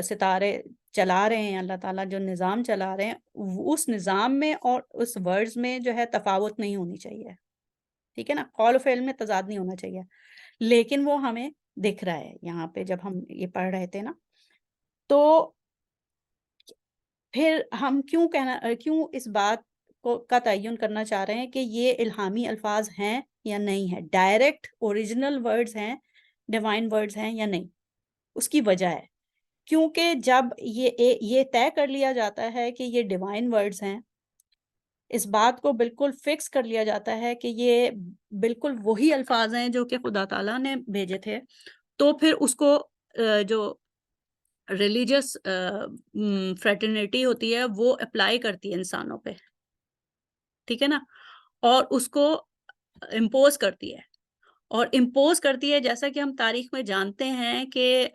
ستارے چلا رہے ہیں، اللہ تعالیٰ جو نظام چلا رہے ہیں، اس نظام میں اور اس ورڈز میں جو ہے تفاوت نہیں ہونی چاہیے، ٹھیک ہے نا؟ قول و فعل میں تضاد نہیں ہونا چاہیے، لیکن وہ ہمیں دکھ رہا ہے یہاں پہ جب ہم یہ پڑھ رہے تھے نا. تو پھر ہم کیوں اس بات کا تعین کرنا چاہ رہے ہیں کہ یہ الہامی الفاظ ہیں یا نہیں ہے، ڈائریکٹ اوریجنل ورڈز ہیں، ڈیوائن ورڈز ہیں یا نہیں. اس کی وجہ ہے کیونکہ جب یہ طے کر لیا جاتا ہے کہ یہ ڈیوائن ورڈز ہیں، اس بات کو بالکل فکس کر لیا جاتا ہے کہ یہ بالکل وہی الفاظ ہیں جو کہ خدا تعالیٰ نے بھیجے تھے، تو پھر اس کو جو ریلیجس فریٹرنیٹی ہوتی ہے وہ اپلائی کرتی ہے انسانوں پہ، ٹھیک ہے نا؟ اور اس کو امپوز کرتی ہے، اور امپوز کرتی ہے جیسا کہ ہم تاریخ میں جانتے ہیں کہ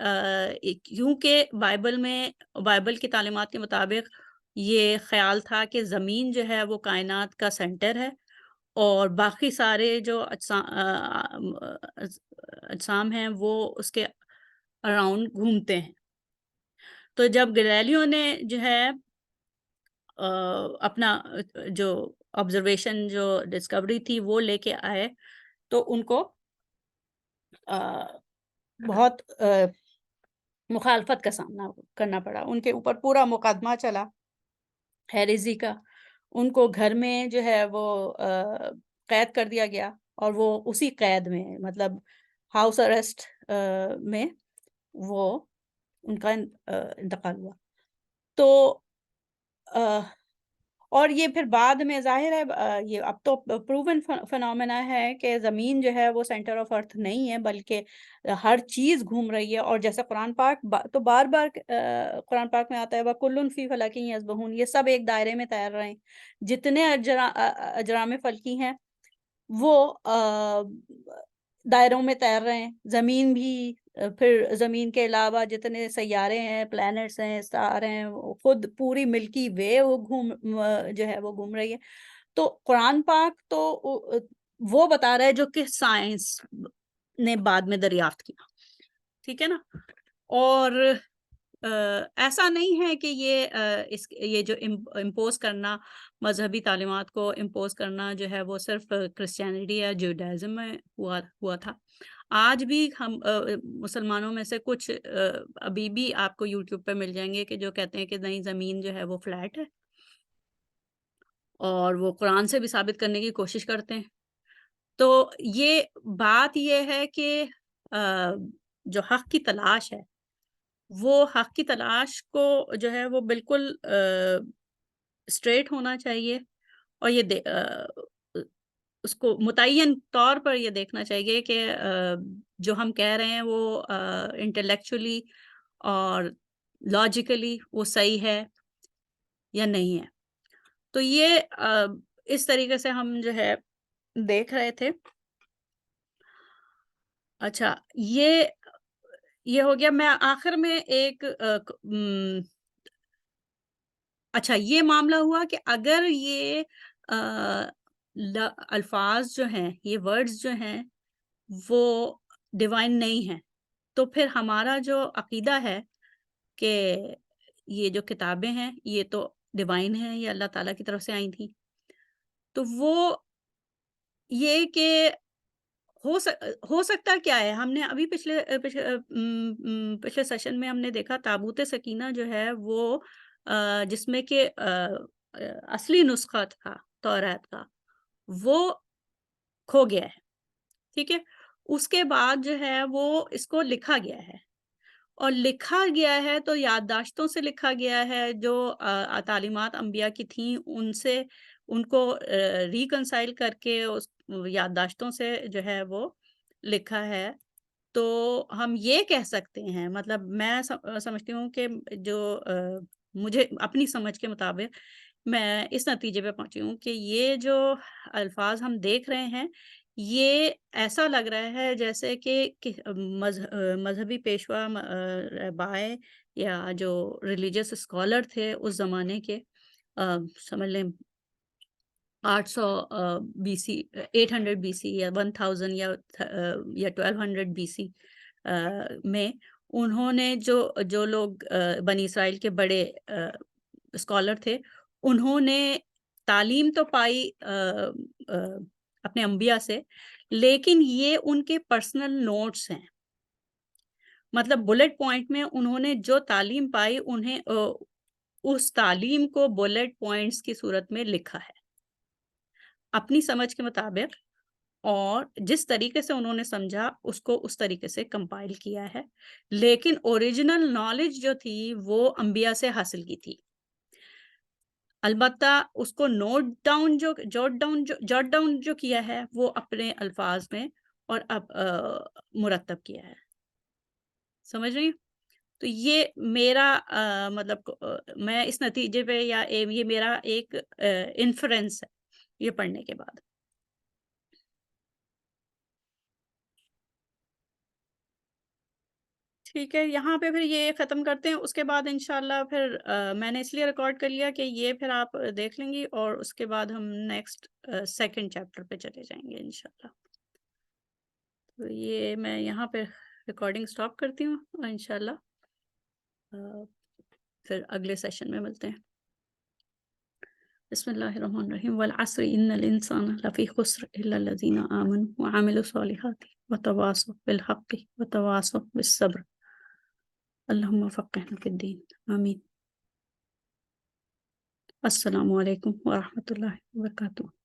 کیونکہ بائبل کی تعلیمات کے مطابق یہ خیال تھا کہ زمین جو ہے وہ کائنات کا سینٹر ہے اور باقی سارے جو اجسام ہیں وہ اس کے اراؤنڈ گھومتے ہیں. تو جب گلیلیو نے جو ہے اپنا جو آبزرویشن جو ڈسکوری تھی وہ لے کے آئے تو ان کو بہت مخالفت کا سامنا کرنا پڑا. ان کے اوپر پورا مقدمہ چلا ہیریزی کا. ان کو گھر میں جو ہے وہ قید کر دیا گیا اور وہ اسی قید میں مطلب ہاؤس اریسٹ میں وہ ان کا انتقال ہوا. تو اور یہ پھر بعد میں ظاہر ہے یہ اب تو پروون فنومینا ہے کہ زمین جو ہے وہ سینٹر آف ارتھ نہیں ہے بلکہ ہر چیز گھوم رہی ہے. اور جیسے قرآن پاک تو بار بار قرآن پاک میں آتا ہے وَكُلٌّ فِي فَلَكٍ يَسْبَحُونَ، یہ سب ایک دائرے میں تیر رہے ہیں. جتنے اجرام فلکی ہیں وہ دائروں میں تیر رہے ہیں. زمین بھی پھر زمین کے علاوہ جتنے سیارے ہیں، پلانٹس ہیں، اسٹار ہیں، خود پوری ملکی وے وہ جو ہے وہ گھوم رہی ہے. تو قرآن پاک تو وہ بتا رہا ہے جو کہ سائنس نے بعد میں دریافت کیا. ٹھیک ہے نا. اور ایسا نہیں ہے کہ یہ جو امپوز کرنا، مذہبی تعلیمات کو امپوز کرنا جو ہے وہ صرف کرسچینٹی یا جوڈائزم میں ہوا تھا. آج بھی ہم مسلمانوں میں سے کچھ ابھی بھی آپ کو یوٹیوب پہ مل جائیں گے کہ جو کہتے ہیں کہ نہیں زمین جو ہے وہ فلیٹ ہے، اور وہ قرآن سے بھی ثابت کرنے کی کوشش کرتے ہیں. تو یہ بات یہ ہے کہ جو حق کی تلاش ہے وہ حق کی تلاش کو جو ہے وہ بالکل اسٹریٹ ہونا چاہیے، اور یہ اس کو متعین طور پر یہ دیکھنا چاہیے کہ جو ہم کہہ رہے ہیں وہ انٹلیکچولی اور لاجیکلی وہ صحیح ہے یا نہیں ہے. تو یہ اس طریقے سے ہم جو ہے دیکھ رہے تھے. اچھا یہ ہو گیا. میں آخر میں ایک اچھا یہ معاملہ ہوا کہ اگر یہ الفاظ جو ہیں، یہ ورڈز جو ہیں وہ ڈیوائن نہیں ہیں، تو پھر ہمارا جو عقیدہ ہے کہ یہ جو کتابیں ہیں یہ تو ڈیوائن ہیں، یہ اللہ تعالیٰ کی طرف سے آئی تھیں. تو وہ یہ کہ ہو سکتا کیا ہے. ہم نے ابھی پچھلے سیشن میں ہم نے دیکھا تابوت سکینہ جو ہے وہ جس میں کہ اصلی نسخہ تھا تورات کا وہ کھو گیا ہے. ٹھیک ہے. اس کے بعد جو ہے وہ اس کو لکھا گیا ہے، اور لکھا گیا ہے تو یادداشتوں سے لکھا گیا ہے جو تعلیمات انبیاء کی تھیں، ان کو ریکنسائل کر کے اس یادداشتوں سے جو ہے وہ لکھا ہے. تو ہم یہ کہہ سکتے ہیں، مطلب میں سمجھتی ہوں کہ جو مجھے اپنی سمجھ کے مطابق میں اس نتیجے پہ پہنچی ہوں کہ یہ جو الفاظ ہم دیکھ رہے ہیں یہ ایسا لگ رہا ہے جیسے کہ مذہبی پیشوا رہبائے یا جو ریلیجس اسکالر تھے اس زمانے کے، سمجھ لیں 800 بی سی، 800 بی سی یا 1000 یا 1200 بی سی میں انہوں نے جو لوگ بنی اسرائیل کے بڑے اسکالر تھے، انہوں نے تعلیم تو پائی اپنے انبیاء سے، لیکن یہ ان کے پرسنل نوٹس ہیں. مطلب بلٹ پوائنٹ میں انہوں نے جو تعلیم پائی انہیں اس تعلیم کو بلٹ پوائنٹس کی صورت میں لکھا ہے اپنی سمجھ کے مطابق، اور جس طریقے سے انہوں نے سمجھا اس کو اس طریقے سے کمپائل کیا ہے. لیکن اوریجنل نالج جو تھی وہ انبیاء سے حاصل کی تھی. البتہ اس کو جوٹ ڈاؤن جو کیا ہے وہ اپنے الفاظ میں اور اب مرتب کیا ہے. سمجھ رہی ہوں؟ تو یہ میرا مطلب میں اس نتیجے پہ یا یہ میرا ایک انفرنس ہے یہ پڑھنے کے بعد. ٹھیک ہے. یہاں پہ پھر یہ ختم کرتے ہیں. اس کے بعد انشاءاللہ پھر میں نے اس لیے ریکارڈ کر لیا کہ یہ پھر آپ دیکھ لیں گی، اور اس کے بعد ہم نیکسٹ سیکنڈ چیپٹر پہ چلے جائیں گے انشاءاللہ. تو یہ میں یہاں پہ ریکارڈنگ سٹاپ کرتی ہوں، اور انشاءاللہ پھر اگلے سیشن میں ملتے ہیں. بسم اللہ الرحمن الرحیم. والعصر ان الانسان لفی خسر الا الذین آمنوا وعملوا الصالحات وتواصوا بالحق وتواصوا بالصبر. اللہم فقہنا فی الدین. آمین. السلام علیکم ورحمۃ اللہ وبرکاتہ.